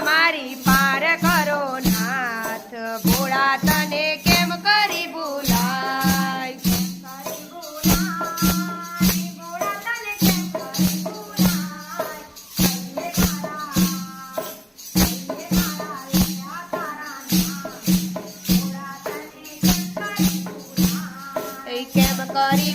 મારી પાર કરો નાથ ભોળા તને કેમ કરી ભૂલાય કેમ કરી